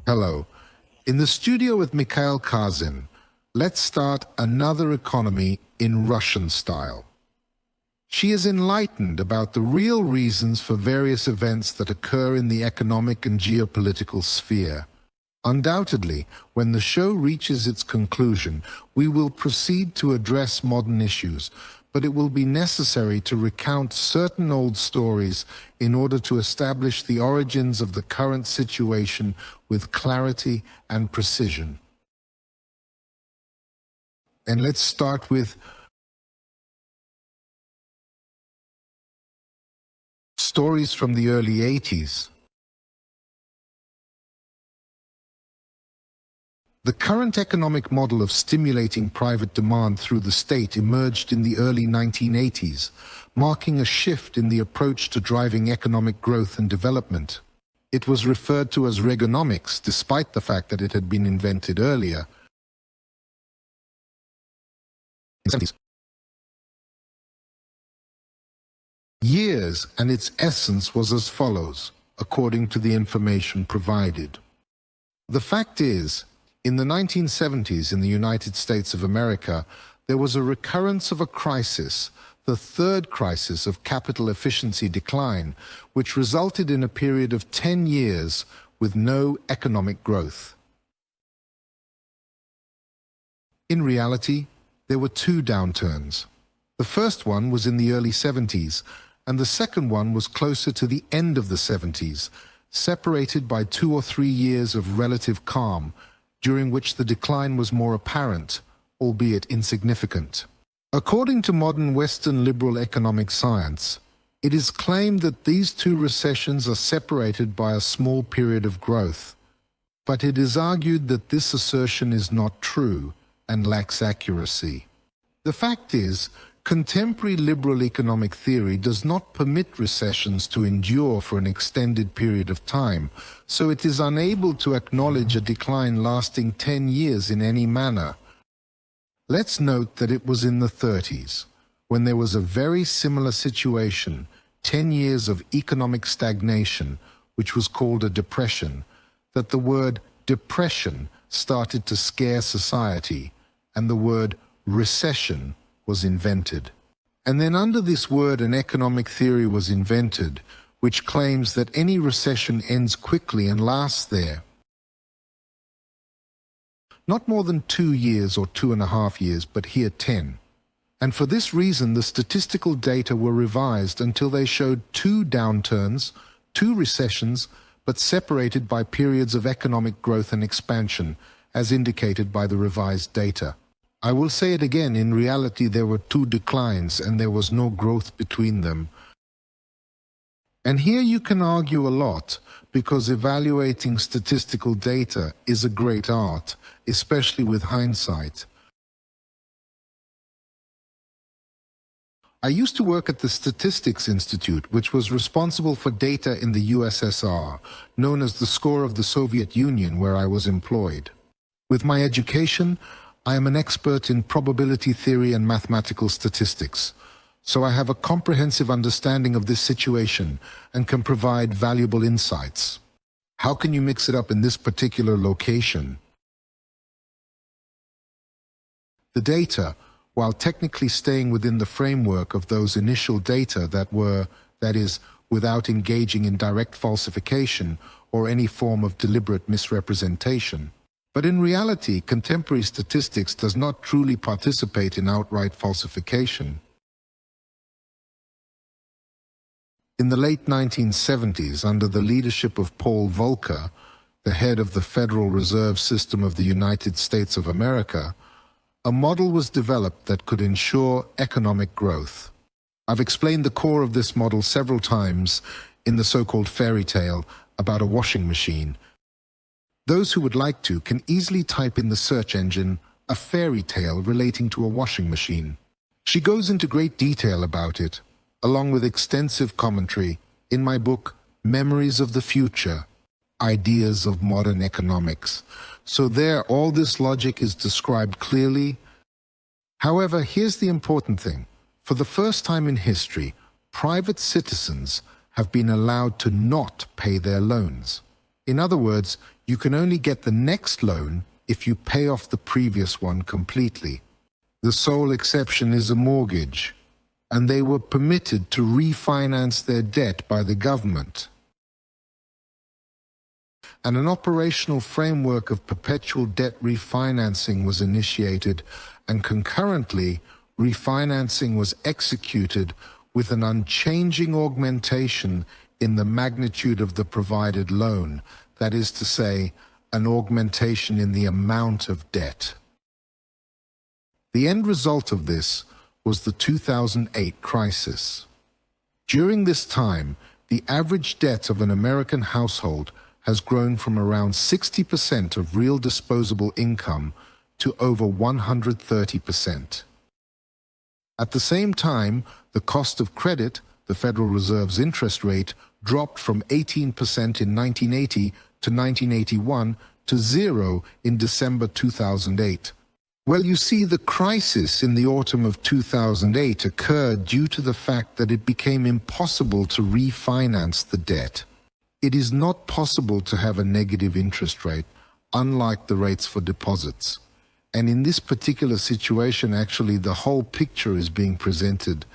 Hello. In the studio with Mikhail Khazin, let's start another economy in Russian style. She is enlightened about the real reasons for various events that occur in the economic and geopolitical sphere. Undoubtedly, when the show reaches its conclusion, we will proceed to address modern issues, but it will be necessary to recount certain old stories in order to establish the origins of the current situation with clarity and precision. And let's start with stories from the early 80s. The current economic model of stimulating private demand through the state emerged in the early 1980s, marking a shift in the approach to driving economic growth and development. It was referred to as Reaganomics, despite the fact that it had been invented earlier. In the 70s. Years, and its essence was as follows, according to the information provided. The fact is, in the 1970s in the United States of America, there was a recurrence of a crisis, the third crisis of capital efficiency decline, which resulted in a period of 10 years with no economic growth. In reality, there were two downturns. The first one was in the early 70s, and the second one was closer to the end of the 70s, separated by 2 or 3 years of relative calm, during which the decline was more apparent, albeit insignificant. According to modern Western liberal economic science, it is claimed that these two recessions are separated by a small period of growth. But it is argued that this assertion is not true and lacks accuracy. The fact is, contemporary liberal economic theory does not permit recessions to endure for an extended period of time, so it is unable to acknowledge a decline lasting 10 years in any manner. Let's note that it was in the 30s, when there was a very similar situation, 10 years of economic stagnation, which was called a depression, that the word depression started to scare society, and the word recession was invented. And then under this word an economic theory was invented, which claims that any recession ends quickly and lasts there not more than 2 years or 2.5 years, but here 10. And for this reason the statistical data were revised until they showed 2 downturns, 2 recessions, but separated by periods of economic growth and expansion, as indicated by the revised data. I will say it again, in reality there were 2 declines and there was no growth between them. And here you can argue a lot, because evaluating statistical data is a great art, especially with hindsight. I used to work at the Statistics Institute, which was responsible for data in the USSR, known as the score of the Soviet Union, where I was employed. With my education, I am an expert in probability theory and mathematical statistics, so I have a comprehensive understanding of this situation and can provide valuable insights. How can you mix it up in this particular location? The data, while technically staying within the framework of those initial data that is, without engaging in direct falsification or any form of deliberate misrepresentation. But in reality, contemporary statistics does not truly participate in outright falsification. In the late 1970s, under the leadership of Paul Volcker, the head of the Federal Reserve System of the United States of America, a model was developed that could ensure economic growth. I've explained the core of this model several times in the so-called fairy tale about a washing machine. Those who would like to can easily type in the search engine a fairy tale relating to a washing machine. She goes into great detail about it, along with extensive commentary, in my book, Memories of the Future, Ideas of Modern Economics. So there, all this logic is described clearly. However, here's the important thing. For the first time in history, private citizens have been allowed to not pay their loans. In other words, You can only get the next loan if you pay off the previous one completely. The sole exception is a mortgage, and they were permitted to refinance their debt by the government. And an operational framework of perpetual debt refinancing was initiated, and concurrently, refinancing was executed with an unchanging augmentation in the magnitude of the provided loan, that is to say, an augmentation in the amount of debt. The end result of this was the 2008 crisis. During this time, the average debt of an American household has grown from around 60% of real disposable income to over 130%. At the same time, the cost of credit, the Federal Reserve's interest rate, dropped from 18% in 1980 to 1981 to zero in December 2008. Well, you see, the crisis in the autumn of 2008 occurred due to the fact that it became impossible to refinance the debt. It is not possible to have a negative interest rate, unlike the rates for deposits. And in this particular situation, actually, the whole picture is being presented.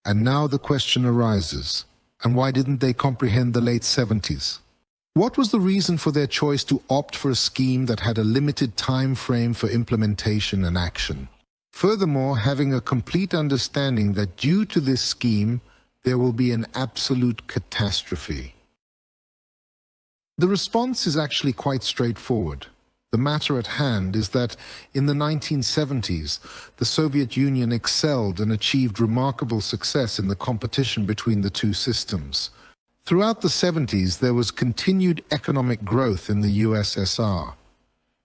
And now the question arises, and why didn't they comprehend the late 70s? What was the reason for their choice to opt for a scheme that had a limited time frame for implementation and action? Furthermore, having a complete understanding that due to this scheme, there will be an absolute catastrophe. The response is actually quite straightforward. The matter at hand is that in the 1970s, the Soviet Union excelled and achieved remarkable success in the competition between the two systems. Throughout the 70s, there was continued economic growth in the USSR.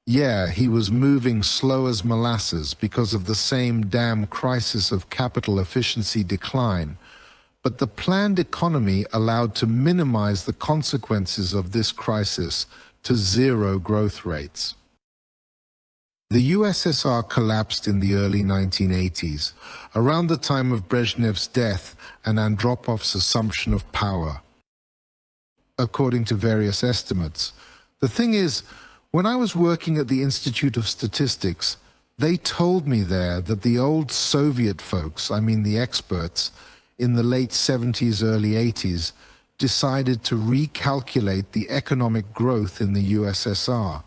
Yeah, he was moving slow as molasses because of the same damn crisis of capital efficiency decline. But the planned economy allowed to minimize the consequences of this crisis to zero growth rates. The USSR collapsed in the early 1980s, around the time of Brezhnev's death and Andropov's assumption of power, according to various estimates. The thing is, when I was working at the Institute of Statistics, they told me there that the old Soviet folks, I mean the experts, in the late 70s, early 80s, decided to recalculate the economic growth in the USSR.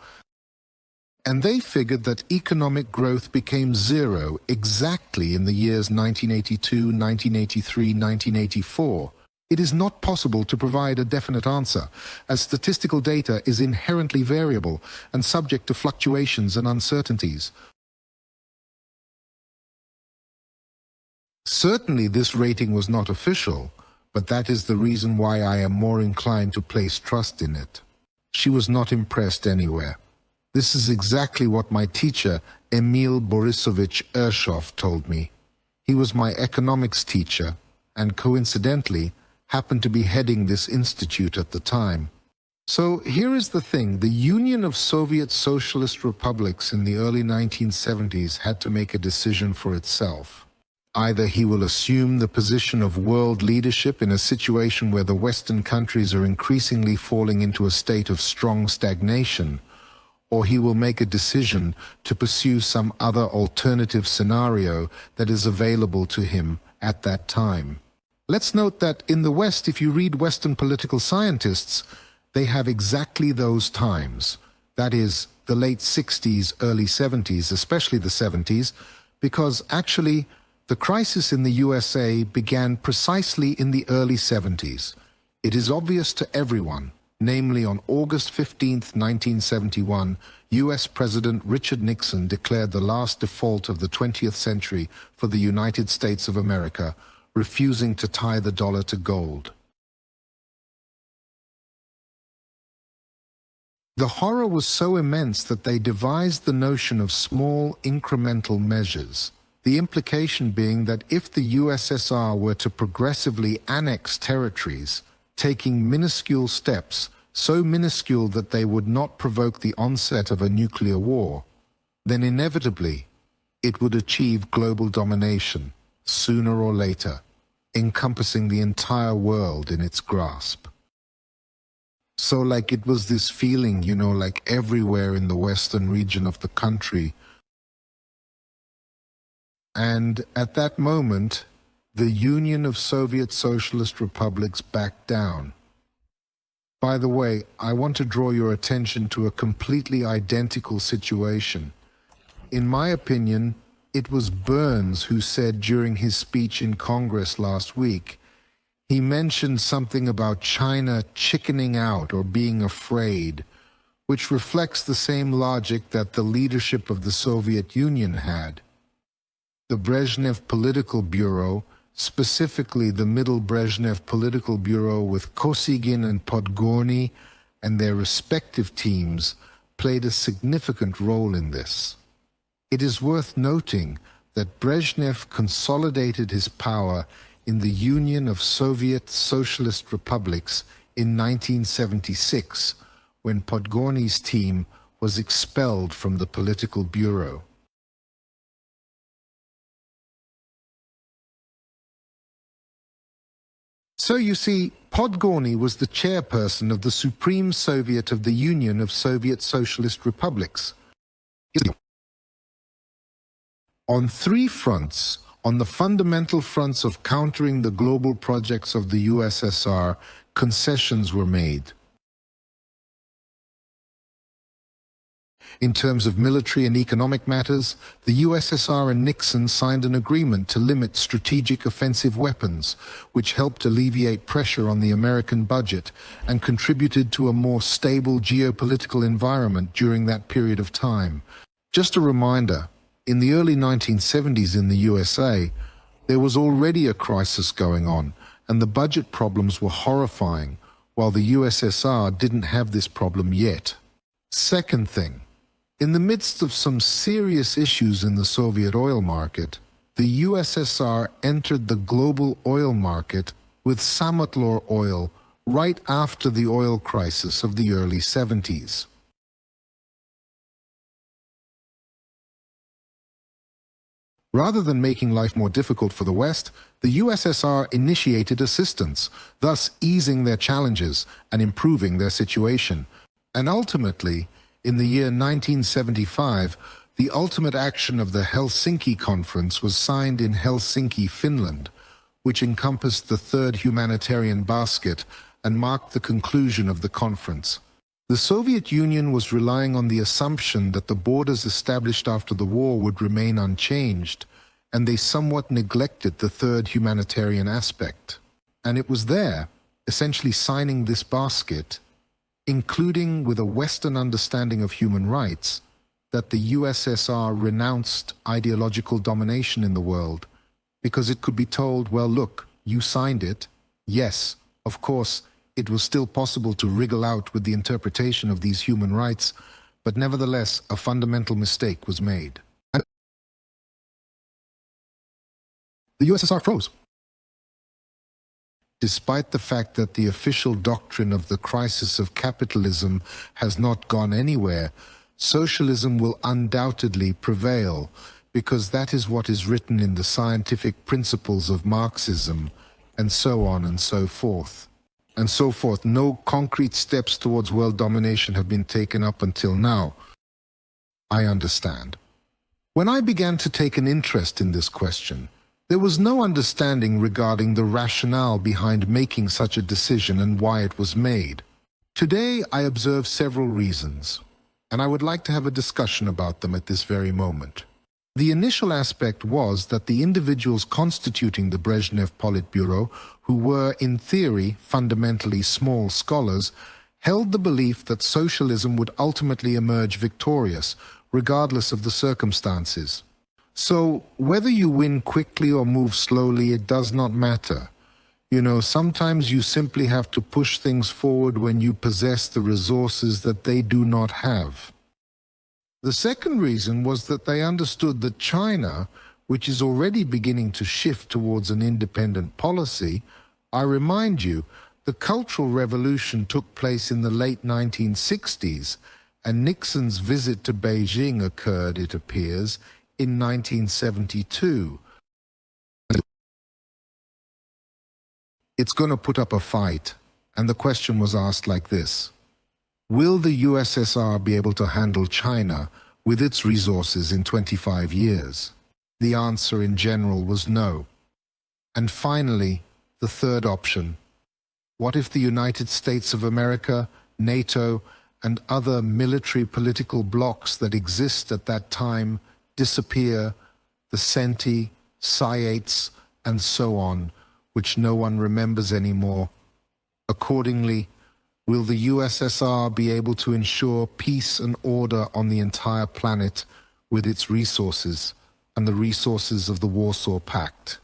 And they figured that economic growth became zero exactly in the years 1982, 1983, 1984. It is not possible to provide a definite answer, as statistical data is inherently variable and subject to fluctuations and uncertainties. Certainly this rating was not official, but that is the reason why I am more inclined to place trust in it. She was not impressed anywhere. This is exactly what my teacher, Emil Borisovich Ershov, told me. He was my economics teacher, and coincidentally, happened to be heading this institute at the time. So here is the thing, the Union of Soviet Socialist Republics in the early 1970s had to make a decision for itself. Either he will assume the position of world leadership in a situation where the Western countries are increasingly falling into a state of strong stagnation, or he will make a decision to pursue some other alternative scenario that is available to him at that time. Let's note that in the West, if you read Western political scientists, they have exactly those times. That is, the late 60s, early 70s, especially the 70s, because actually the crisis in the USA began precisely in the early 70s. It is obvious to everyone, namely on August 15, 1971, US President Richard Nixon declared the last default of the 20th century for the United States of America, refusing to tie the dollar to gold. The horror was so immense that they devised the notion of small incremental measures, the implication being that if the USSR were to progressively annex territories, taking minuscule steps, so minuscule that they would not provoke the onset of a nuclear war, then inevitably it would achieve global domination, sooner or later, encompassing the entire world in its grasp. So like it was this feeling, like everywhere in the western region of the country. And at that moment, the Union of Soviet Socialist Republics backed down. By the way, I want to draw your attention to a completely identical situation. In my opinion, it was Burns who said during his speech in Congress last week, he mentioned something about China chickening out or being afraid, which reflects the same logic that the leadership of the Soviet Union had. The Brezhnev Political Bureau, specifically the Middle Brezhnev Political Bureau with Kosygin and Podgorny and their respective teams, played a significant role in this. It is worth noting that Brezhnev consolidated his power in the Union of Soviet Socialist Republics in 1976, when Podgorny's team was expelled from the political bureau. So you see, Podgorny was the chairperson of the Supreme Soviet of the Union of Soviet Socialist Republics. On three fronts, on the fundamental fronts of countering the global projects of the USSR, concessions were made. In terms of military and economic matters, the USSR and Nixon signed an agreement to limit strategic offensive weapons, which helped alleviate pressure on the American budget and contributed to a more stable geopolitical environment during that period of time. Just a reminder, in the early 1970s in the USA, there was already a crisis going on, and the budget problems were horrifying, while the USSR didn't have this problem yet. Second thing, in the midst of some serious issues in the Soviet oil market, the USSR entered the global oil market with Samotlor oil right after the oil crisis of the early 70s. Rather than making life more difficult for the West, the USSR initiated assistance, thus easing their challenges and improving their situation. And ultimately, in the year 1975, the ultimate action of the Helsinki Conference was signed in Helsinki, Finland, which encompassed the third humanitarian basket and marked the conclusion of the conference. The Soviet Union was relying on the assumption that the borders established after the war would remain unchanged, and they somewhat neglected the third humanitarian aspect. And it was there, essentially signing this basket, including with a Western understanding of human rights, that the USSR renounced ideological domination in the world, because it could be told, well, look, you signed it. Yes, of course, it was still possible to wriggle out with the interpretation of these human rights, but nevertheless, a fundamental mistake was made. And the USSR froze. Despite the fact that the official doctrine of the crisis of capitalism has not gone anywhere, socialism will undoubtedly prevail, because that is what is written in the scientific principles of Marxism, and so on and so forth. And so forth. No concrete steps towards world domination have been taken up until now. I understand. When I began to take an interest in this question, there was no understanding regarding the rationale behind making such a decision and why it was made. Today, I observe several reasons, and I would like to have a discussion about them at this very moment. The initial aspect was that the individuals constituting the Brezhnev Politburo, who were, in theory, fundamentally small scholars, held the belief that socialism would ultimately emerge victorious, regardless of the circumstances. So, whether you win quickly or move slowly, it does not matter. Sometimes you simply have to push things forward when you possess the resources that they do not have. The second reason was that they understood that China, which is already beginning to shift towards an independent policy, I remind you, the Cultural Revolution took place in the late 1960s, and Nixon's visit to Beijing occurred, it appears, in 1972. It's going to put up a fight, And the question was asked like this: will the USSR be able to handle China with its resources in 25 years? The answer in general was no. And finally, the third option: what if the United States of America, NATO, and other military political blocs that exist at that time disappear, the Centi, Sietes, and so on, which no one remembers anymore? Accordingly, will the USSR be able to ensure peace and order on the entire planet with its resources and the resources of the Warsaw Pact?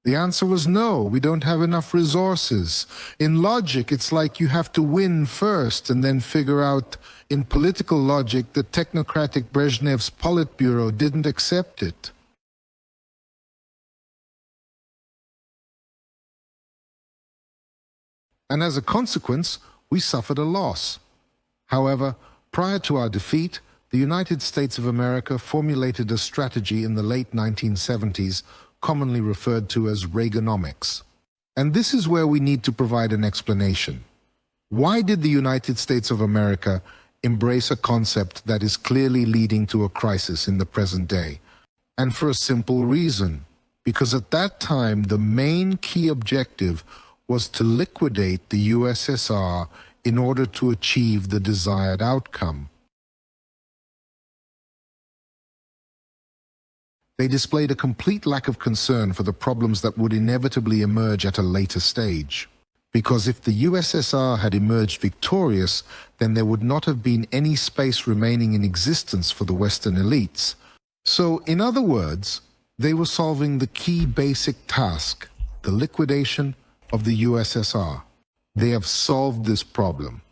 The answer was no, we don't have enough resources. In logic, it's like you have to win first and then figure out. In political logic, the technocratic Brezhnev's Politburo didn't accept it. And as a consequence, we suffered a loss. However, prior to our defeat, the United States of America formulated a strategy in the late 1970s commonly referred to as Reaganomics. And this is where we need to provide an explanation. Why did the United States of America embrace a concept that is clearly leading to a crisis in the present day? And for a simple reason: because at that time the main key objective was to liquidate the USSR in order to achieve the desired outcome. They displayed a complete lack of concern for the problems that would inevitably emerge at a later stage. Because if the USSR had emerged victorious, then there would not have been any space remaining in existence for the Western elites. So, in other words, they were solving the key basic task, the liquidation of the USSR. They have solved this problem.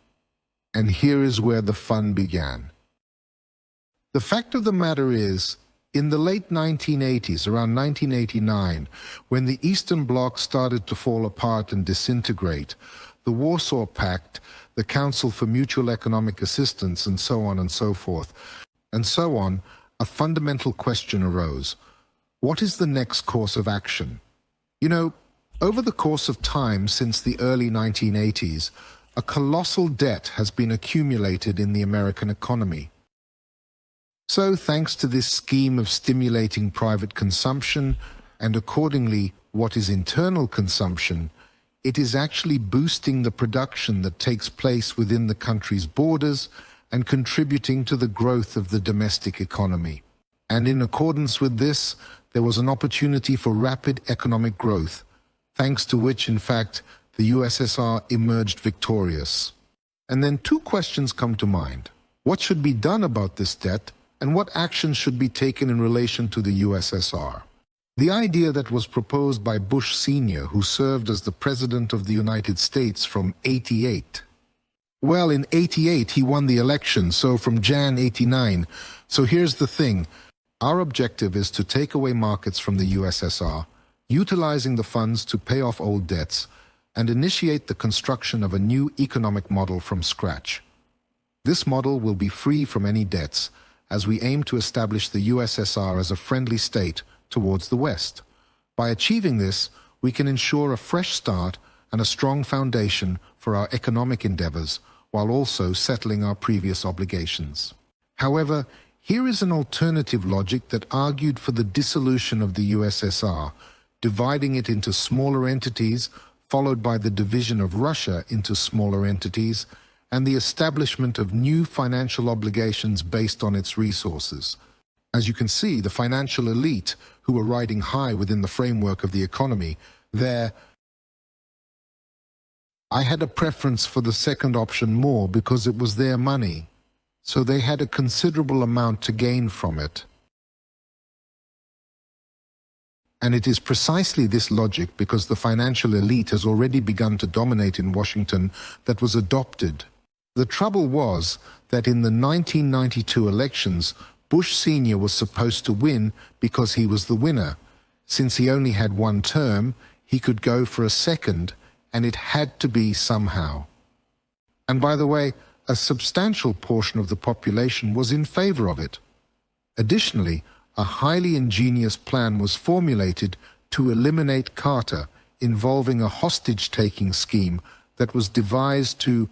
And here is where the fun began. The fact of the matter is, in the late 1980s, around 1989, when the Eastern Bloc started to fall apart and disintegrate, the Warsaw Pact, the Council for Mutual Economic Assistance, and so on and so forth, a fundamental question arose. What is the next course of action? You know, over the course of time since the early 1980s, a colossal debt has been accumulated in the American economy. So, thanks to this scheme of stimulating private consumption, and accordingly what is internal consumption, it is actually boosting the production that takes place within the country's borders and contributing to the growth of the domestic economy. And in accordance with this, there was an opportunity for rapid economic growth, thanks to which, in fact, the USSR emerged victorious. And then two questions come to mind. What should be done about this debt? And what action should be taken in relation to the USSR? The idea that was proposed by Bush Sr., who served as the President of the United States from '88. Well, in '88 he won the election, so from Jan '89. So here's the thing. Our objective is to take away markets from the USSR, utilizing the funds to pay off old debts, and initiate the construction of a new economic model from scratch. This model will be free from any debts, as we aim to establish the USSR as a friendly state towards the West. By achieving this, we can ensure a fresh start and a strong foundation for our economic endeavors, while also settling our previous obligations. However, here is an alternative logic that argued for the dissolution of the USSR, dividing it into smaller entities, followed by the division of Russia into smaller entities, and the establishment of new financial obligations based on its resources. As you can see, the financial elite, who were riding high within the framework of the economy, I had a preference for the second option more because it was their money, so they had a considerable amount to gain from it. And it is precisely this logic, because the financial elite has already begun to dominate in Washington, that was adopted. The trouble was that in the 1992 elections, Bush Sr. was supposed to win because he was the winner. Since he only had one term, he could go for a second, and it had to be somehow. And by the way, a substantial portion of the population was in favor of it. Additionally, a highly ingenious plan was formulated to eliminate Carter, involving a hostage-taking scheme that was devised to...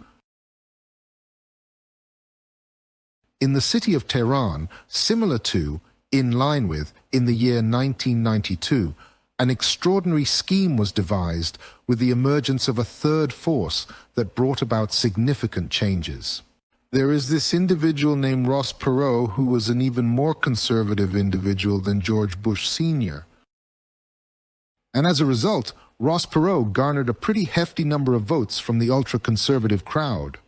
In the city of Tehran, similar to, in line with, in the year 1992, an extraordinary scheme was devised with the emergence of a third force that brought about significant changes. There is this individual named Ross Perot who was an even more conservative individual than George Bush Sr. And as a result, Ross Perot garnered a pretty hefty number of votes from the ultra-conservative crowd.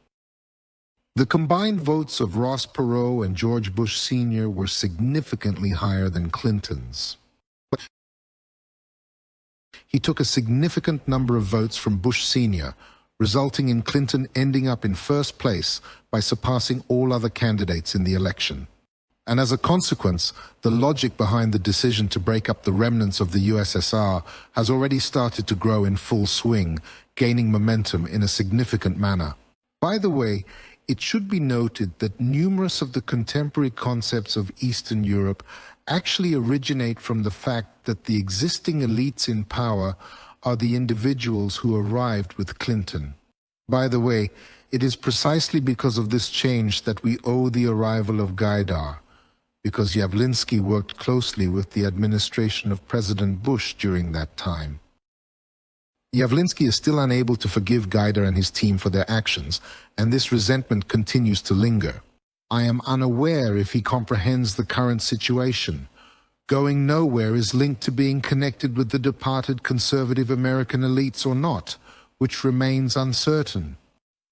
The combined votes of Ross Perot and George Bush Sr. were significantly higher than Clinton's. He took a significant number of votes from Bush Sr., resulting in Clinton ending up in first place by surpassing all other candidates in the election. And as a consequence, the logic behind the decision to break up the remnants of the USSR has already started to grow in full swing, gaining momentum in a significant manner. By the way, it should be noted that numerous of the contemporary concepts of Eastern Europe actually originate from the fact that the existing elites in power are the individuals who arrived with Clinton. By the way, it is precisely because of this change that we owe the arrival of Gaidar, because Yavlinsky worked closely with the administration of President Bush during that time. Yavlinsky is still unable to forgive Gaidar and his team for their actions, and this resentment continues to linger. I am unaware if he comprehends the current situation. Going nowhere is linked to being connected with the departed conservative American elites or not, which remains uncertain.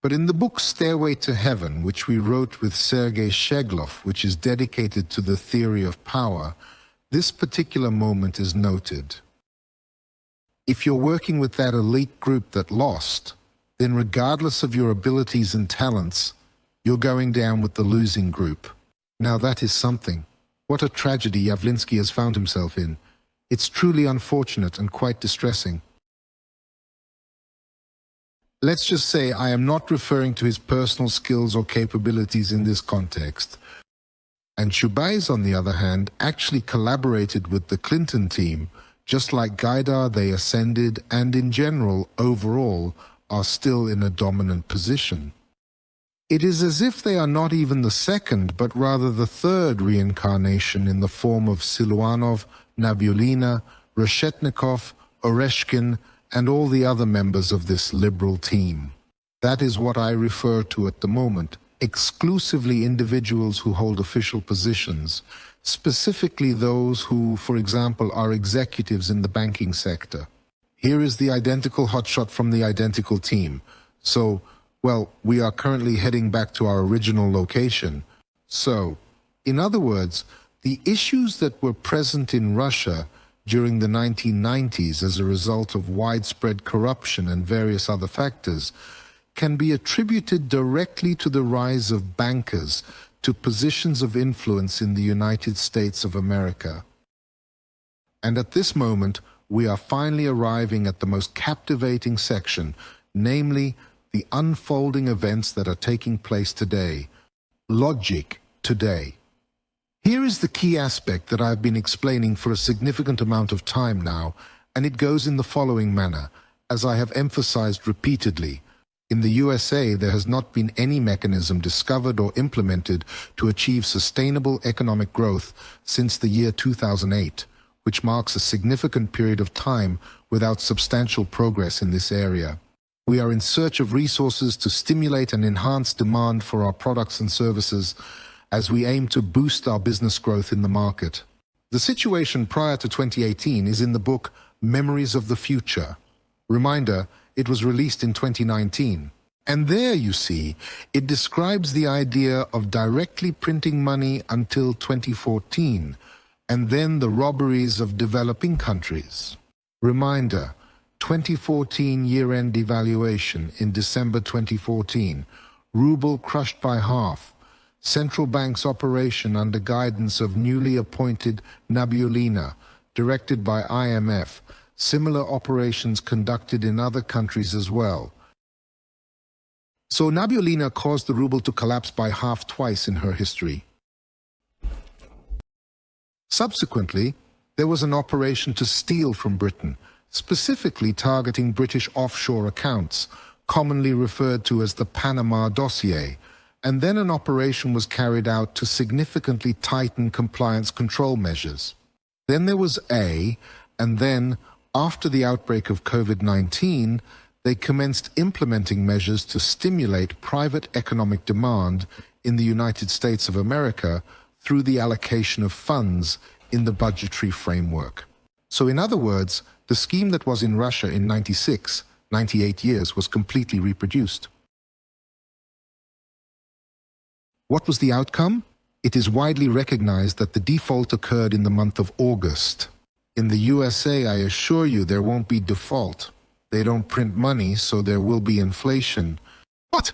But in the book Stairway to Heaven, which we wrote with Sergei Sheglov, which is dedicated to the theory of power, this particular moment is noted. If you're working with that elite group that lost, then regardless of your abilities and talents, you're going down with the losing group. Now that is something. What a tragedy Yavlinsky has found himself in. It's truly unfortunate and quite distressing. Let's just say I am not referring to his personal skills or capabilities in this context. And Chubais, on the other hand, actually collaborated with the Clinton team. Just like Gaidar, they ascended and in general, overall, are still in a dominant position. It is as if they are not even the second, but rather the third reincarnation in the form of Siluanov, Nabiullina, Reshetnikov, Oreshkin, and all the other members of this liberal team. That is what I refer to at the moment, exclusively individuals who hold official positions, specifically those who, for example, are executives in the banking sector. Here is the identical hotshot from the identical team. So, well, we are currently heading back to our original location. So, in other words, the issues that were present in Russia during the 1990s as a result of widespread corruption and various other factors can be attributed directly to the rise of bankers to positions of influence in the United States of America. And at this moment, we are finally arriving at the most captivating section, namely the unfolding events that are taking place today. Logic today. Here is the key aspect that I've been explaining for a significant amount of time now, and it goes in the following manner, as I have emphasized repeatedly. In the USA, there has not been any mechanism discovered or implemented to achieve sustainable economic growth since the year 2008, which marks a significant period of time without substantial progress in this area. We are in search of resources to stimulate and enhance demand for our products and services as we aim to boost our business growth in the market. The situation prior to 2018 is in the book Memories of the Future. Reminder, it was released in 2019. And there, you see, it describes the idea of directly printing money until 2014, and then the robberies of developing countries. Reminder, 2014 year-end devaluation in December 2014, ruble crushed by half, central bank's operation under guidance of newly appointed Nabiullina, directed by IMF, similar operations conducted in other countries as well. So Nabiullina caused the ruble to collapse by half twice in her history. Subsequently, there was an operation to steal from Britain, specifically targeting British offshore accounts, commonly referred to as the Panama Dossier, and then an operation was carried out to significantly tighten compliance control measures. Then there was A, and then, after the outbreak of COVID-19, they commenced implementing measures to stimulate private economic demand in the United States of America through the allocation of funds in the budgetary framework. So in other words, the scheme that was in Russia in 98 years was completely reproduced. What was the outcome? It is widely recognized that the default occurred in the month of August. In the USA, I assure you, there won't be default. They don't print money, so there will be inflation. What?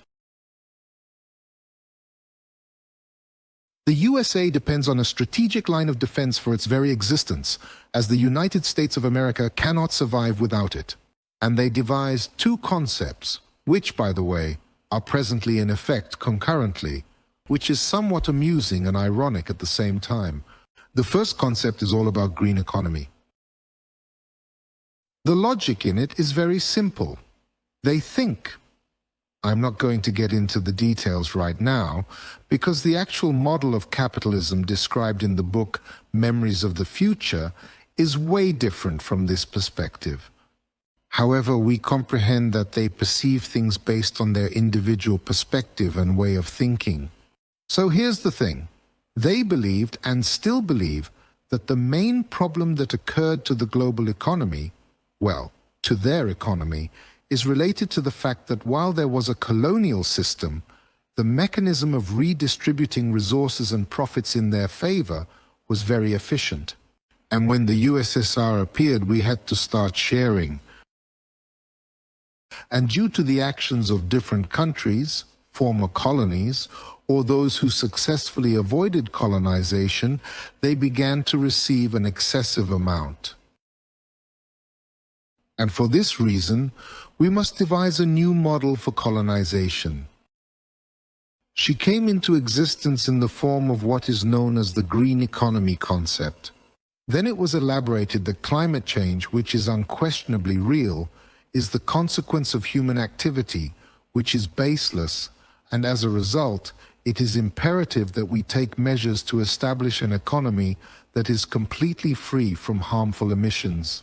The USA depends on a strategic line of defense for its very existence, as the United States of America cannot survive without it. And they devised two concepts, which, by the way, are presently in effect concurrently, which is somewhat amusing and ironic at the same time. The first concept is all about green economy. The logic in it is very simple. They think. I'm not going to get into the details right now, because the actual model of capitalism described in the book Memories of the Future is way different from this perspective. However, we comprehend that they perceive things based on their individual perspective and way of thinking. So here's the thing. They believed and still believe that the main problem that occurred to the global economy, well, to their economy, is related to the fact that while there was a colonial system, the mechanism of redistributing resources and profits in their favor was very efficient. And when the USSR appeared, we had to start sharing. And due to the actions of different countries, former colonies, or those who successfully avoided colonization, they began to receive an excessive amount. And for this reason, we must devise a new model for colonization. She came into existence in the form of what is known as the green economy concept. Then it was elaborated that climate change, which is unquestionably real, is the consequence of human activity, which is baseless, and as a result, it is imperative that we take measures to establish an economy that is completely free from harmful emissions.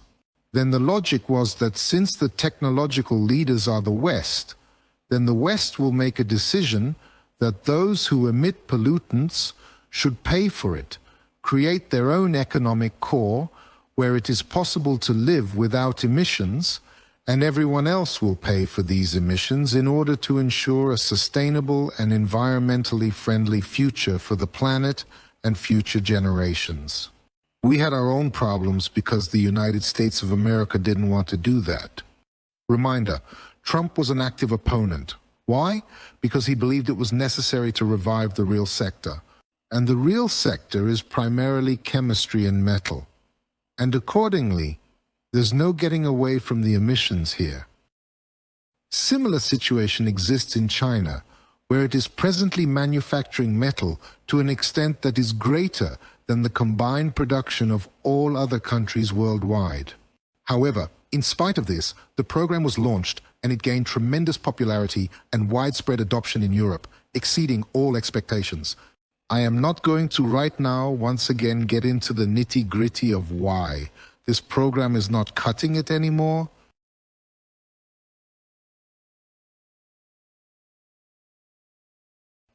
Then the logic was that since the technological leaders are the West, then the West will make a decision that those who emit pollutants should pay for it, create their own economic core where it is possible to live without emissions, and everyone else will pay for these emissions in order to ensure a sustainable and environmentally friendly future for the planet and future generations. We had our own problems because the United States of America didn't want to do that. Reminder, Trump was an active opponent. Why? Because he believed it was necessary to revive the real sector. And the real sector is primarily chemistry and metal. And accordingly, there's no getting away from the emissions here. Similar situation exists in China, where it is presently manufacturing metal to an extent that is greater than the combined production of all other countries worldwide. However, in spite of this, the program was launched and it gained tremendous popularity and widespread adoption in Europe, exceeding all expectations. I am not going to right now once again get into the nitty-gritty of why this program is not cutting it anymore.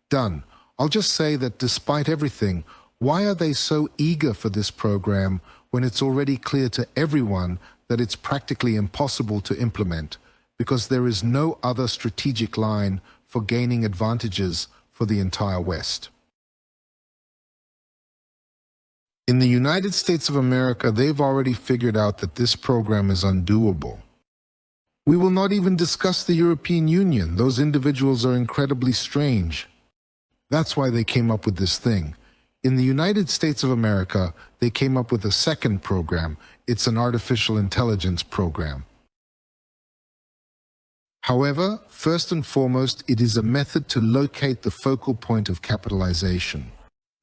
Done. I'll just say that despite everything, why are they so eager for this program when it's already clear to everyone that it's practically impossible to implement, because there is no other strategic line for gaining advantages for the entire West? In the United States of America, they've already figured out that this program is undoable. We will not even discuss the European Union. Those individuals are incredibly strange. That's why they came up with this thing. In the United States of America, they came up with a second program. It's an artificial intelligence program. However, first and foremost, it is a method to locate the focal point of capitalization.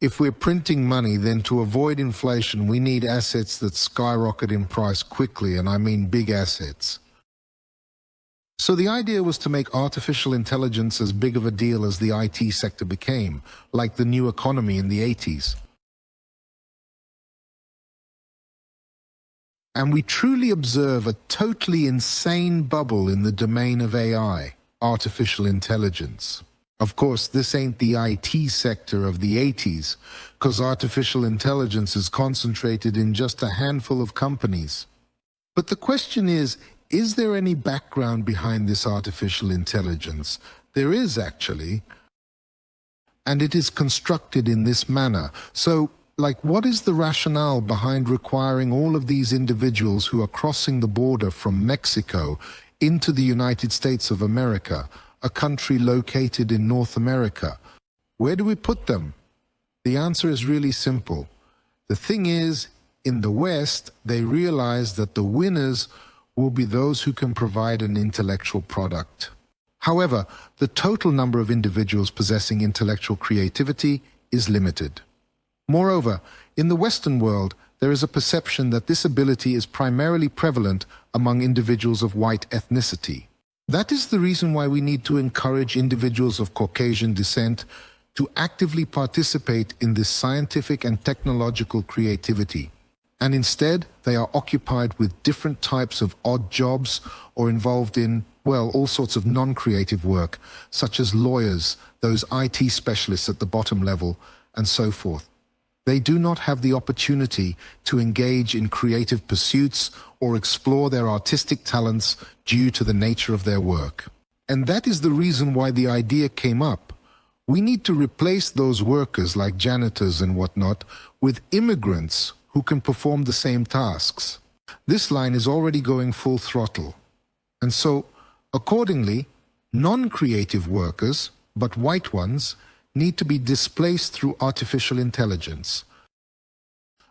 If we're printing money, then to avoid inflation, we need assets that skyrocket in price quickly, and I mean big assets. So the idea was to make artificial intelligence as big of a deal as the IT sector became, like the new economy in the 80s. And we truly observe a totally insane bubble in the domain of AI, artificial intelligence. Of course, this ain't the IT sector of the 80s, because artificial intelligence is concentrated in just a handful of companies. But the question is there any background behind this artificial intelligence? There is, actually. And it is constructed in this manner. So, what is the rationale behind requiring all of these individuals who are crossing the border from Mexico into the United States of America, a country located in North America? Where do we put them? The answer is really simple. The thing is, in the West, they realize that the winners will be those who can provide an intellectual product. However, the total number of individuals possessing intellectual creativity is limited. Moreover, in the Western world, there is a perception that this ability is primarily prevalent among individuals of white ethnicity. That is the reason why we need to encourage individuals of Caucasian descent to actively participate in this scientific and technological creativity. And instead, they are occupied with different types of odd jobs or involved in, well, all sorts of non-creative work, such as lawyers, those IT specialists at the bottom level, and so forth. They do not have the opportunity to engage in creative pursuits or explore their artistic talents due to the nature of their work. And that is the reason why the idea came up. We need to replace those workers like janitors and whatnot with immigrants who can perform the same tasks. This line is already going full throttle. And so, accordingly, non-creative workers, but white ones, need to be displaced through artificial intelligence.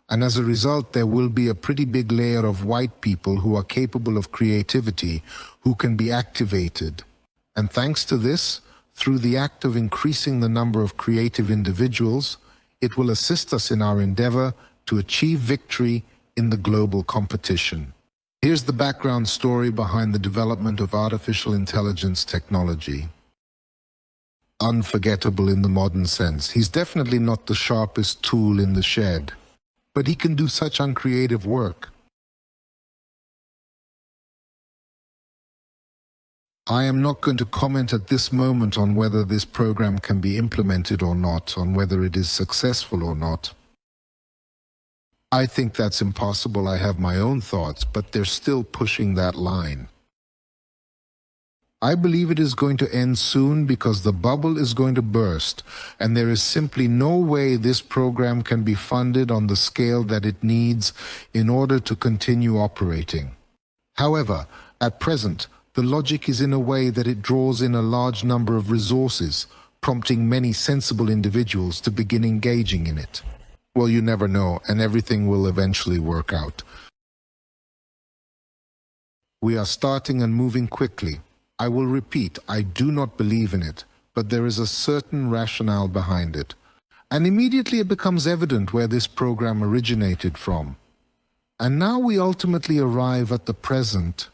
And as a result, there will be a pretty big layer of white people who are capable of creativity, who can be activated. And thanks to this, through the act of increasing the number of creative individuals, it will assist us in our endeavor to achieve victory in the global competition. Here's the background story behind the development of artificial intelligence technology. Unforgettable in the modern sense. He's definitely not the sharpest tool in the shed, but he can do such uncreative work. I am not going to comment at this moment on whether this program can be implemented or not, on whether it is successful or not. I think that's impossible. I have my own thoughts, but they're still pushing that line. I believe it is going to end soon because the bubble is going to burst, and there is simply no way this program can be funded on the scale that it needs in order to continue operating. However, at present, the logic is in a way that it draws in a large number of resources, prompting many sensible individuals to begin engaging in it. Well, you never know, and everything will eventually work out. We are starting and moving quickly. I will repeat, I do not believe in it, but there is a certain rationale behind it. And immediately it becomes evident where this program originated from. And now we ultimately arrive at the present,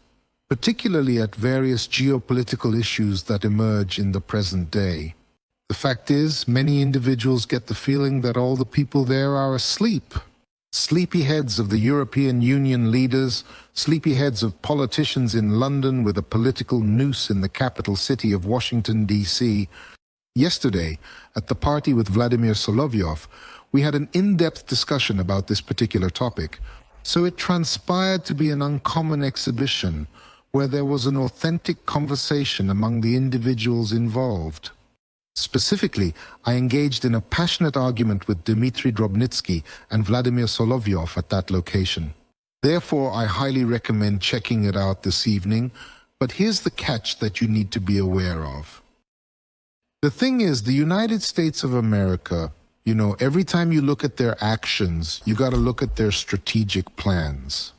particularly at various geopolitical issues that emerge in the present day. The fact is, many individuals get the feeling that all the people there are asleep. Sleepy heads of the European Union leaders, sleepy heads of politicians in London with a political noose in the capital city of Washington, D.C. Yesterday, at the party with Vladimir Solovyov, we had an in-depth discussion about this particular topic. So it transpired to be an uncommon exhibition where there was an authentic conversation among the individuals involved. Specifically, I engaged in a passionate argument with Dmitry Drobnitsky and Vladimir Solovyov at that location. Therefore, I highly recommend checking it out this evening, but here's the catch that you need to be aware of. The thing is, the United States of America, every time you look at their actions, you got to look at their strategic plans.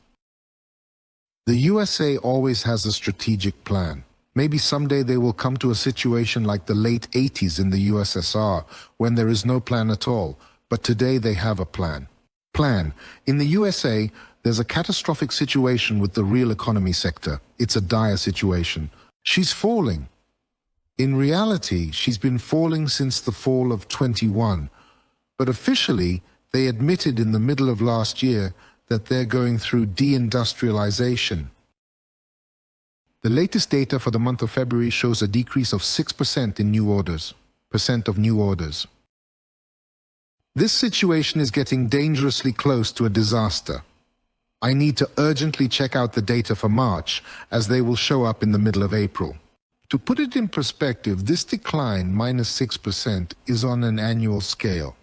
The USA always has a strategic plan. Maybe someday they will come to a situation like the late 80s in the USSR, when there is no plan at all, but today they have a plan. In the USA, there's a catastrophic situation with the real economy sector. It's a dire situation. She's falling. In reality, she's been falling since the fall of 21, but officially, they admitted in the middle of last year that they're going through de-industrialization. The latest data for the month of February shows a decrease of 6% in new orders, of new orders. This situation is getting dangerously close to a disaster. I need to urgently check out the data for March, as they will show up in the middle of April. To put it in perspective, this decline, -6%, is on an annual scale.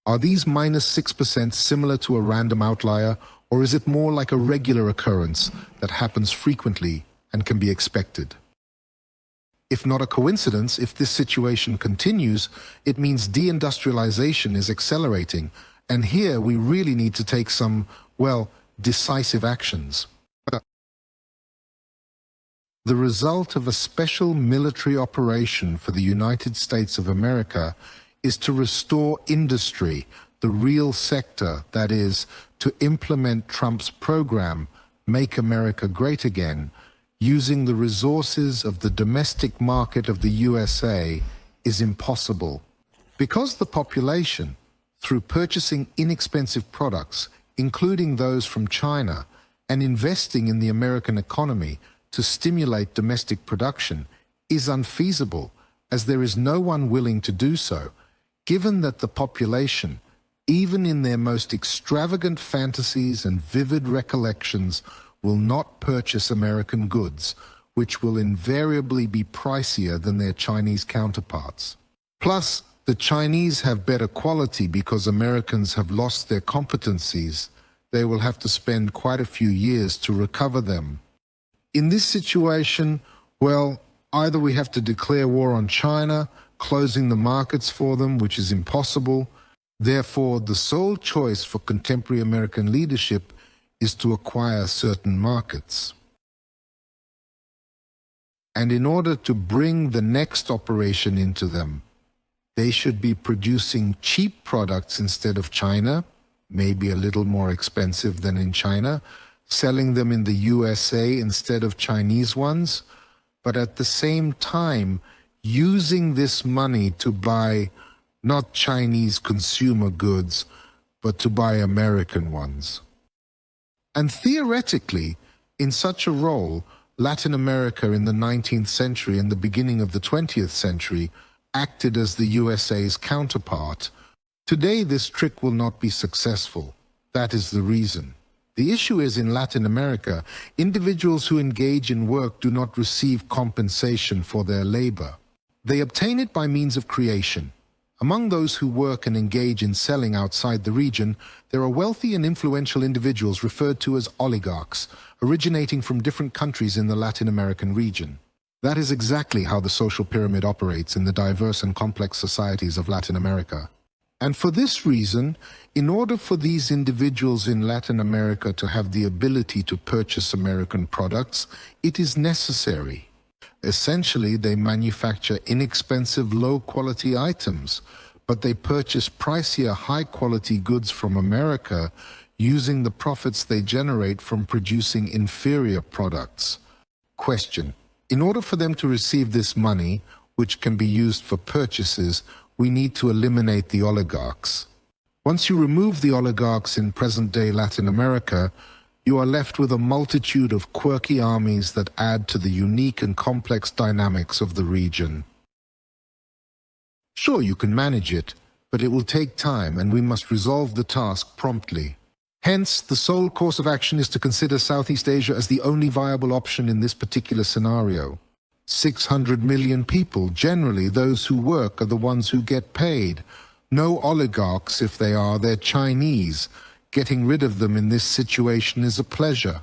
Are these -6% similar to a random outlier, or is it more like a regular occurrence that happens frequently and can be expected? If not a coincidence, if this situation continues, it means deindustrialization is accelerating, and here we really need to take some, well, decisive actions. The result of a special military operation for the United States of America is to restore industry, the real sector, that is, to implement Trump's program, Make America Great Again, using the resources of the domestic market of the USA, is impossible. Because the population, through purchasing inexpensive products, including those from China, and investing in the American economy to stimulate domestic production, is unfeasible, as there is no one willing to do so, given that the population, even in their most extravagant fantasies and vivid recollections, will not purchase American goods, which will invariably be pricier than their Chinese counterparts. Plus, the Chinese have better quality because Americans have lost their competencies. They will have to spend quite a few years to recover them. In this situation, well, either we have to declare war on China, closing the markets for them, which is impossible. Therefore, the sole choice for contemporary American leadership is to acquire certain markets. And in order to bring the next operation into them, they should be producing cheap products instead of China, maybe a little more expensive than in China, selling them in the USA instead of Chinese ones, but at the same time using this money to buy not Chinese consumer goods, but to buy American ones. And theoretically, in such a role, Latin America in the 19th century and the beginning of the 20th century acted as the USA's counterpart. Today, this trick will not be successful. That is the reason. The issue is, in Latin America, individuals who engage in work do not receive compensation for their labor. They obtain it by means of creation. Among those who work and engage in selling outside the region, there are wealthy and influential individuals referred to as oligarchs, originating from different countries in the Latin American region. That is exactly how the social pyramid operates in the diverse and complex societies of Latin America. And for this reason, in order for these individuals in Latin America to have the ability to purchase American products, it is necessary. Essentially, they manufacture inexpensive, low-quality items, but they purchase pricier, high-quality goods from America using the profits they generate from producing inferior products. Question: in order for them to receive this money, which can be used for purchases, we need to eliminate the oligarchs. Once you remove the oligarchs in present-day Latin America, you are left with a multitude of quirky armies that add to the unique and complex dynamics of the region. Sure, you can manage it, but it will take time, and we must resolve the task promptly. Hence, the sole course of action is to consider Southeast Asia as the only viable option in this particular scenario. 600 million people, generally those who work, are the ones who get paid. No oligarchs, if they are, they're Chinese. Getting rid of them in this situation is a pleasure.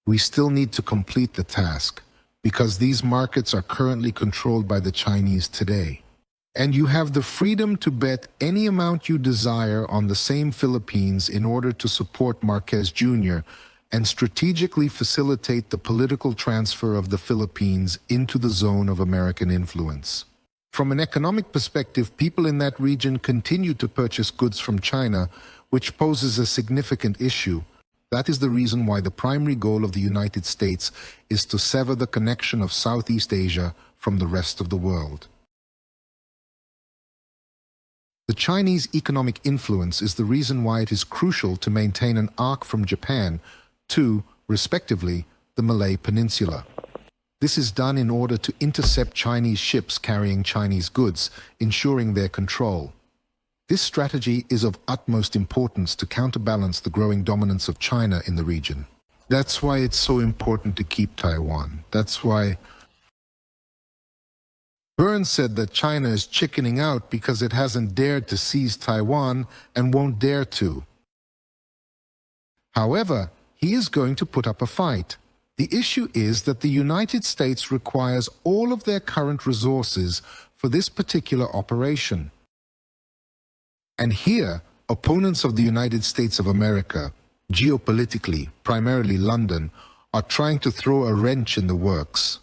We still need to complete the task, because these markets are currently controlled by the Chinese today. And you have the freedom to bet any amount you desire on the same Philippines in order to support Marquez Jr. and strategically facilitate the political transfer of the Philippines into the zone of American influence. From an economic perspective, people in that region continue to purchase goods from China, which poses a significant issue. That is the reason why the primary goal of the United States is to sever the connection of Southeast Asia from the rest of the world. The Chinese economic influence is the reason why it is crucial to maintain an arc from Japan to, respectively, the Malay Peninsula. This is done in order to intercept Chinese ships carrying Chinese goods, ensuring their control. This strategy is of utmost importance to counterbalance the growing dominance of China in the region. That's why it's so important to keep Taiwan. That's why Burns said that China is chickening out because it hasn't dared to seize Taiwan and won't dare to. However, he is going to put up a fight. The issue is that the United States requires all of their current resources for this particular operation. And here, opponents of the United States of America, geopolitically, primarily London, are trying to throw a wrench in the works.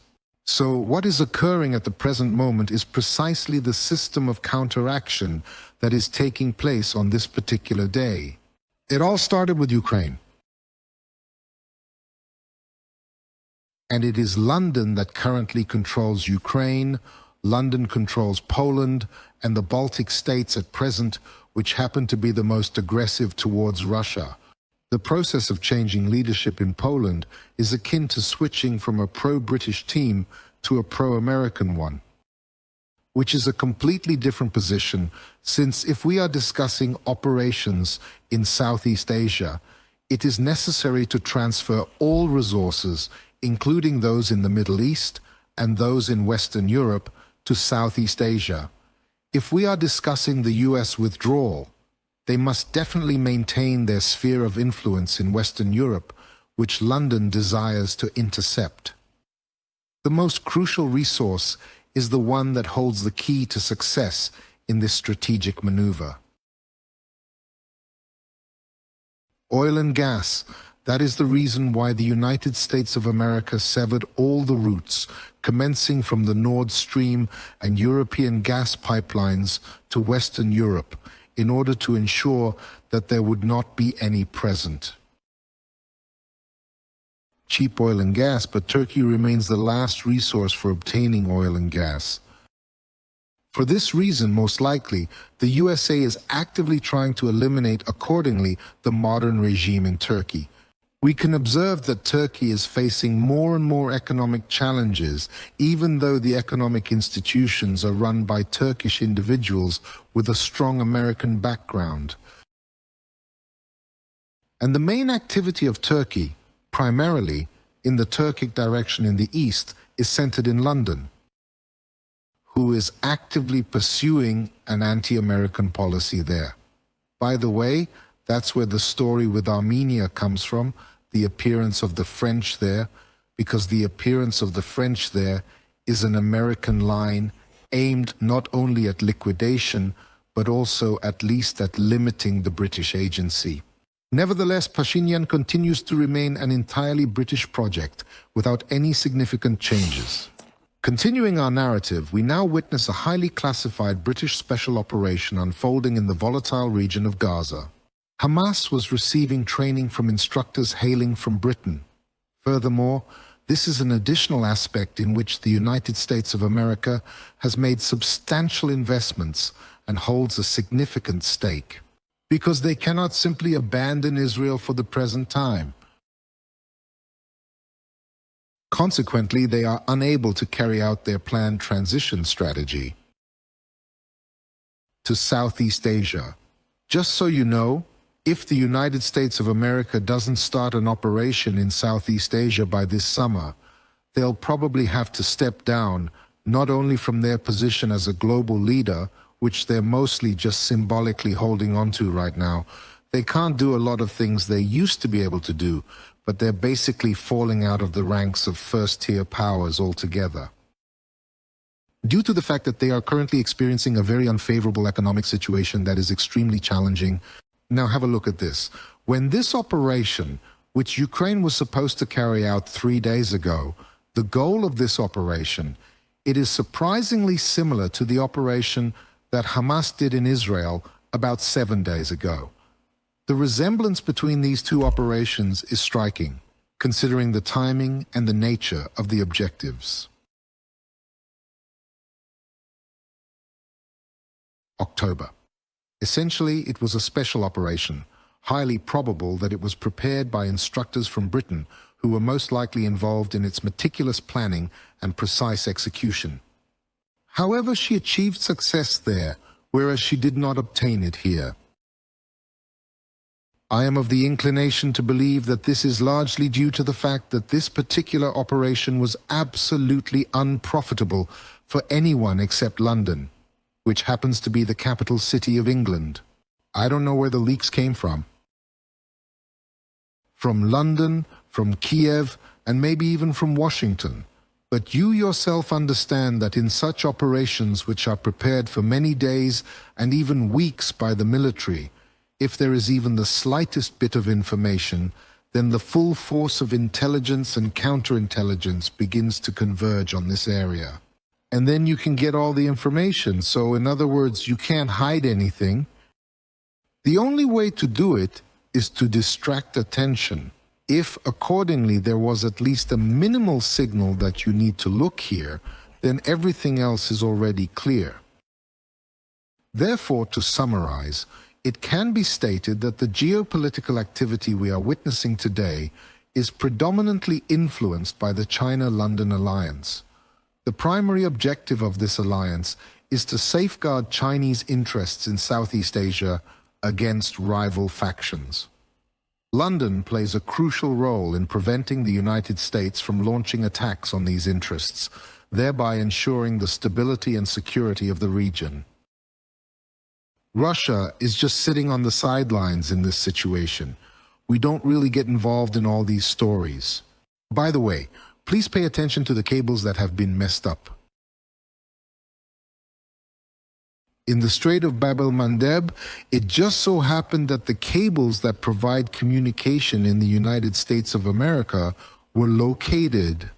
So what is occurring at the present moment is precisely the system of counteraction that is taking place on this particular day. It all started with Ukraine. And it is London that currently controls Ukraine, London controls Poland, and the Baltic states at present, which happen to be the most aggressive towards Russia. The process of changing leadership in Poland is akin to switching from a pro-British team to a pro-American one, which is a completely different position, since if we are discussing operations in Southeast Asia, it is necessary to transfer all resources, including those in the Middle East and those in Western Europe, to Southeast Asia. If we are discussing the US withdrawal, they must definitely maintain their sphere of influence in Western Europe, which London desires to intercept. The most crucial resource is the one that holds the key to success in this strategic maneuver. Oil and gas. That is the reason why the United States of America severed all the routes, commencing from the Nord Stream and European gas pipelines to Western Europe, in order to ensure that there would not be any present. Cheap oil and gas, but Turkey remains the last resource for obtaining oil and gas. For this reason, most likely, the USA is actively trying to eliminate accordingly the modern regime in Turkey. We can observe that Turkey is facing more and more economic challenges, even though the economic institutions are run by Turkish individuals with a strong American background. And the main activity of Turkey, primarily in the Turkic direction in the east, is centered in London, who is actively pursuing an anti-American policy there. By the way, that's where the story with Armenia comes from, the appearance of the French there, because the appearance of the French there is an American line aimed not only at liquidation, but also at least at limiting the British agency. Nevertheless, Pashinyan continues to remain an entirely British project without any significant changes. Continuing our narrative, we now witness a highly classified British special operation unfolding in the volatile region of Gaza. Hamas was receiving training from instructors hailing from Britain. Furthermore, this is an additional aspect in which the United States of America has made substantial investments and holds a significant stake, because they cannot simply abandon Israel for the present time. Consequently, they are unable to carry out their planned transition strategy to Southeast Asia. Just so you know, if the United States of America doesn't start an operation in Southeast Asia by this summer, they'll probably have to step down, not only from their position as a global leader, which they're mostly just symbolically holding on to right now. They can't do a lot of things they used to be able to do, but they're basically falling out of the ranks of first-tier powers altogether. Due to the fact that they are currently experiencing a very unfavorable economic situation that is extremely challenging. Now have a look at this. When this operation, which Ukraine was supposed to carry out 3 days ago, the goal of this operation, it is surprisingly similar to the operation that Hamas did in Israel about 7 days ago. The resemblance between these two operations is striking, considering the timing and the nature of the objectives. October. Essentially, it was a special operation, highly probable that it was prepared by instructors from Britain who were most likely involved in its meticulous planning and precise execution. However, she achieved success there, whereas she did not obtain it here. I am of the inclination to believe that this is largely due to the fact that this particular operation was absolutely unprofitable for anyone except London, which happens to be the capital city of England. I don't know where the leaks came from. From London, from Kiev, and maybe even from Washington. But you yourself understand that in such operations which are prepared for many days and even weeks by the military, if there is even the slightest bit of information, then the full force of intelligence and counterintelligence begins to converge on this area. And then you can get all the information, so in other words, you can't hide anything. The only way to do it is to distract attention. If, accordingly, there was at least a minimal signal that you need to look here, then everything else is already clear. Therefore, to summarize, it can be stated that the geopolitical activity we are witnessing today is predominantly influenced by the China-London alliance. The primary objective of this alliance is to safeguard Chinese interests in Southeast Asia against rival factions. London plays a crucial role in preventing the United States from launching attacks on these interests, thereby ensuring the stability and security of the region. Russia is just sitting on the sidelines in this situation. We don't really get involved in all these stories. By the way, please pay attention to the cables that have been messed up. In the Strait of Bab el-Mandeb, it just so happened that the cables that provide communication in the United States of America were located.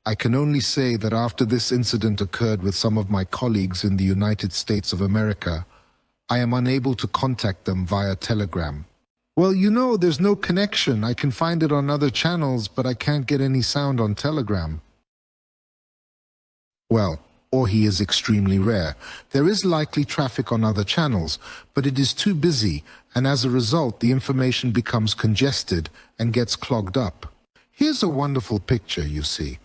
I can only say that after this incident occurred with some of my colleagues in the United States of America, I am unable to contact them via Telegram. Well, you know, there's no connection. I can find it on other channels, but I can't get any sound on Telegram. Well, or he is extremely rare. There is likely traffic on other channels, but it is too busy, and as a result, the information becomes congested and gets clogged up. Here's a wonderful picture, you see.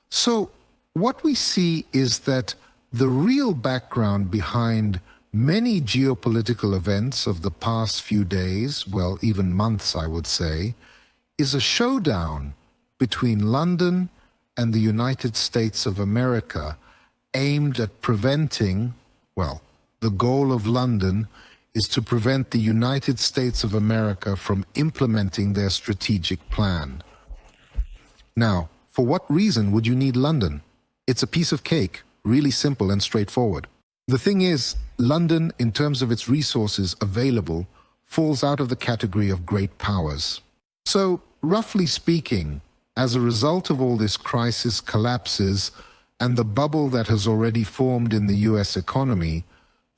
So, what we see is that the real background behind many geopolitical events of the past few days, well, even months, I would say, is a showdown between London and the United States of America, aimed at preventing, well, the goal of London is to prevent the United States of America from implementing their strategic plan. Now, for what reason would you need London? It's a piece of cake, really simple and straightforward. The thing is, London, in terms of its resources available, falls out of the category of great powers. So, roughly speaking, as a result of all this crisis collapses, and the bubble that has already formed in the US economy,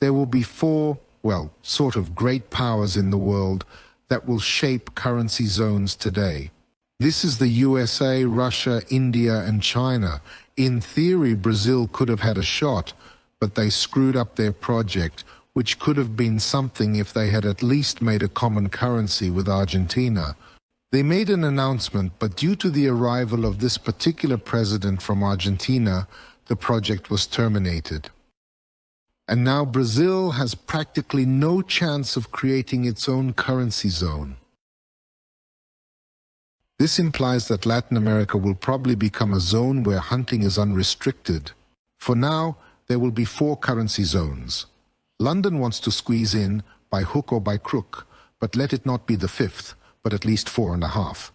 there will be four, well, sort of great powers in the world that will shape currency zones today. This is the USA, Russia, India, and China. In theory, Brazil could have had a shot, but they screwed up their project, which could have been something if they had at least made a common currency with Argentina. They made an announcement, but due to the arrival of this particular president from Argentina, the project was terminated. And now Brazil has practically no chance of creating its own currency zone. This implies that Latin America will probably become a zone where hunting is unrestricted. For now, there will be 4 currency zones. London wants to squeeze in by hook or by crook, but let it not be the 5th. But at least 4.5.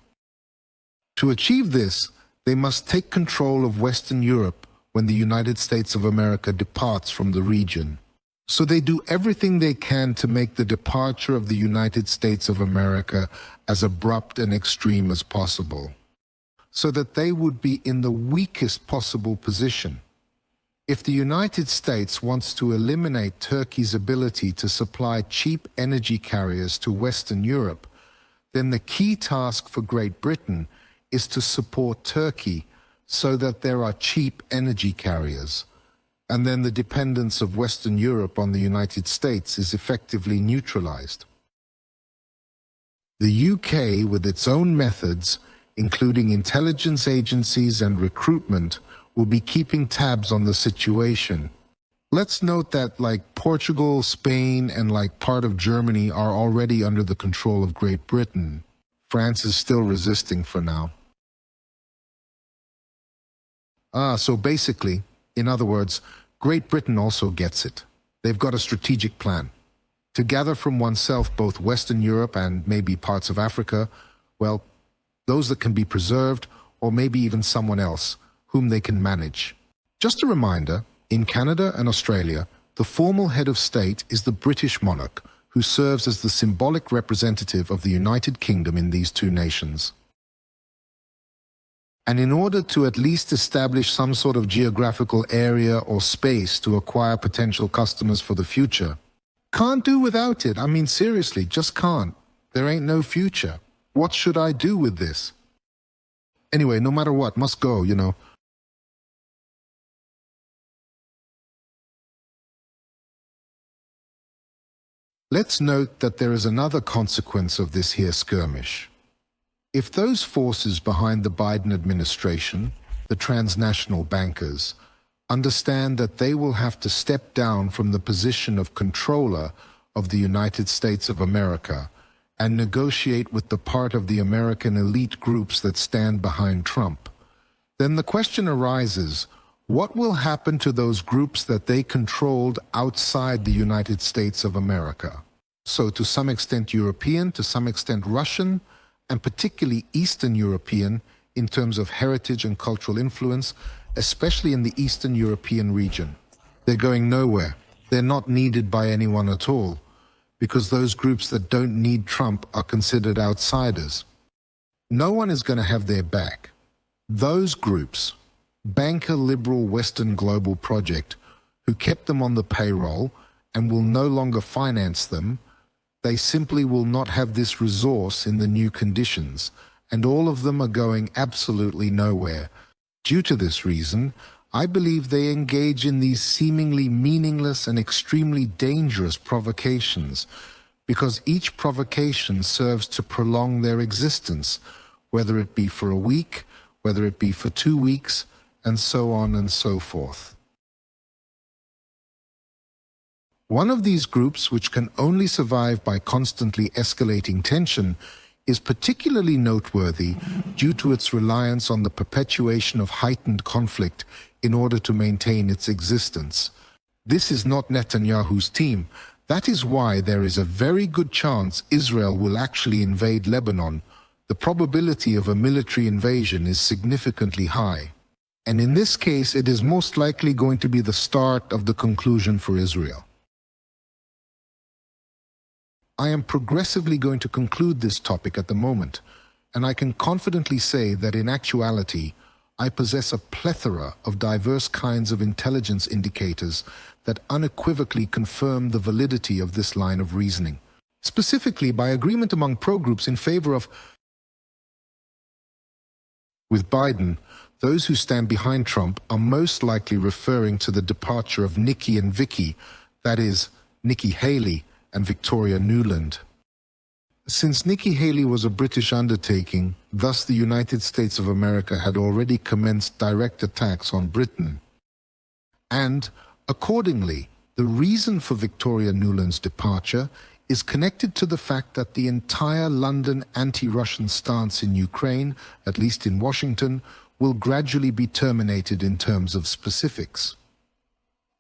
To achieve this, they must take control of Western Europe when the United States of America departs from the region. So they do everything they can to make the departure of the United States of America as abrupt and extreme as possible, so that they would be in the weakest possible position. If the United States wants to eliminate Turkey's ability to supply cheap energy carriers to Western Europe, then the key task for Great Britain is to support Turkey so that there are cheap energy carriers. And then the dependence of Western Europe on the United States is effectively neutralized. The UK, with its own methods, including intelligence agencies and recruitment, will be keeping tabs on the situation. Let's note that like Portugal, Spain, and like part of Germany are already under the control of Great Britain. France is still resisting for now. So basically, in other words, Great Britain also gets it. They've got a strategic plan. To gather from oneself both Western Europe and maybe parts of Africa, well, those that can be preserved, or maybe even someone else, whom they can manage. Just a reminder, in Canada and Australia, the formal head of state is the British monarch, who serves as the symbolic representative of the United Kingdom in these two nations. And in order to at least establish some sort of geographical area or space to acquire potential customers for the future, can't do without it. I mean, seriously, just can't. There ain't no future. What should I do with this? Anyway, no matter what, must go, you know. Let's note that there is another consequence of this here skirmish. If those forces behind the Biden administration, the transnational bankers, understand that they will have to step down from the position of controller of the United States of America and negotiate with the part of the American elite groups that stand behind Trump, then the question arises, what will happen to those groups that they controlled outside the United States of America? So to some extent European, to some extent Russian, and particularly Eastern European in terms of heritage and cultural influence, especially in the Eastern European region. They're going nowhere. They're not needed by anyone at all, because those groups that don't need Trump are considered outsiders. No one is going to have their back. Those groups, banker liberal Western Global Project, who kept them on the payroll and will no longer finance them, they simply will not have this resource in the new conditions, and all of them are going absolutely nowhere. Due to this reason, I believe they engage in these seemingly meaningless and extremely dangerous provocations, because each provocation serves to prolong their existence, whether it be for a week, whether it be for 2 weeks, and so on and so forth. One of these groups, which can only survive by constantly escalating tension, is particularly noteworthy due to its reliance on the perpetuation of heightened conflict in order to maintain its existence. This is not Netanyahu's team. That is why there is a very good chance Israel will actually invade Lebanon. The probability of a military invasion is significantly high. And in this case, it is most likely going to be the start of the conclusion for Israel. I am progressively going to conclude this topic at the moment, and I can confidently say that in actuality, I possess a plethora of diverse kinds of intelligence indicators that unequivocally confirm the validity of this line of reasoning. Specifically, by agreement among pro-groups in favor of with Biden, those who stand behind Trump are most likely referring to the departure of Nikki and Vicky, that is, Nikki Haley and Victoria Nuland. Since Nikki Haley was a British undertaking, thus the United States of America had already commenced direct attacks on Britain. And, accordingly, the reason for Victoria Nuland's departure is connected to the fact that the entire London anti-Russian stance in Ukraine, at least in Washington, will gradually be terminated in terms of specifics.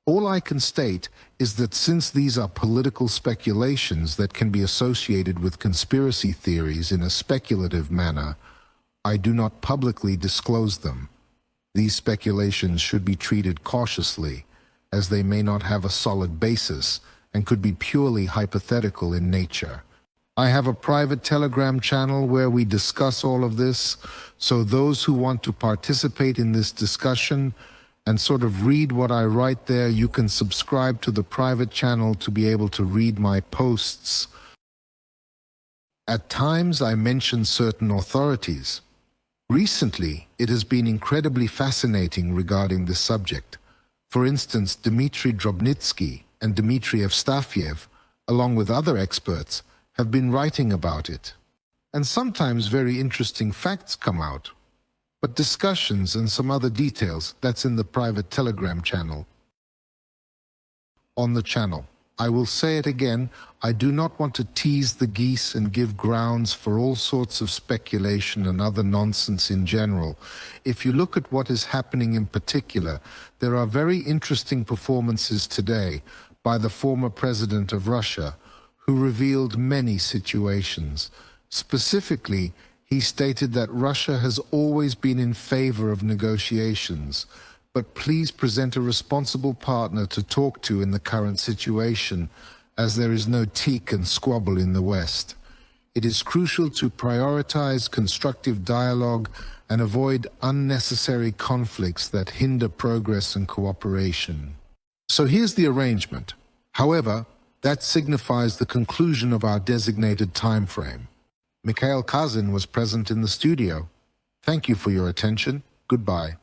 All I can state is that since these are political speculations that can be associated with conspiracy theories in a speculative manner, I do not publicly disclose them. These speculations should be treated cautiously, as they may not have a solid basis and could be purely hypothetical in nature. I have a private Telegram channel where we discuss all of this, so those who want to participate in this discussion and sort of read what I write there, you can subscribe to the private channel to be able to read my posts. At times I mention certain authorities. Recently, it has been incredibly fascinating regarding this subject. For instance, Dmitry Drobnitsky and Dmitry Evstafiev, along with other experts, have been writing about it. And sometimes very interesting facts come out. But discussions and some other details, that's in the private Telegram channel. On the channel, I will say it again, I do not want to tease the geese and give grounds for all sorts of speculation and other nonsense in general. If you look at what is happening in particular, there are very interesting performances today by the former president of Russia, who revealed many situations. Specifically, he stated that Russia has always been in favor of negotiations, but please present a responsible partner to talk to in the current situation, as there is no teak and squabble in the West. It is crucial to prioritize constructive dialogue and avoid unnecessary conflicts that hinder progress and cooperation. So here's the arrangement. However, that signifies the conclusion of our designated time frame. Mikhail Khazin was present in the studio. Thank you for your attention. Goodbye.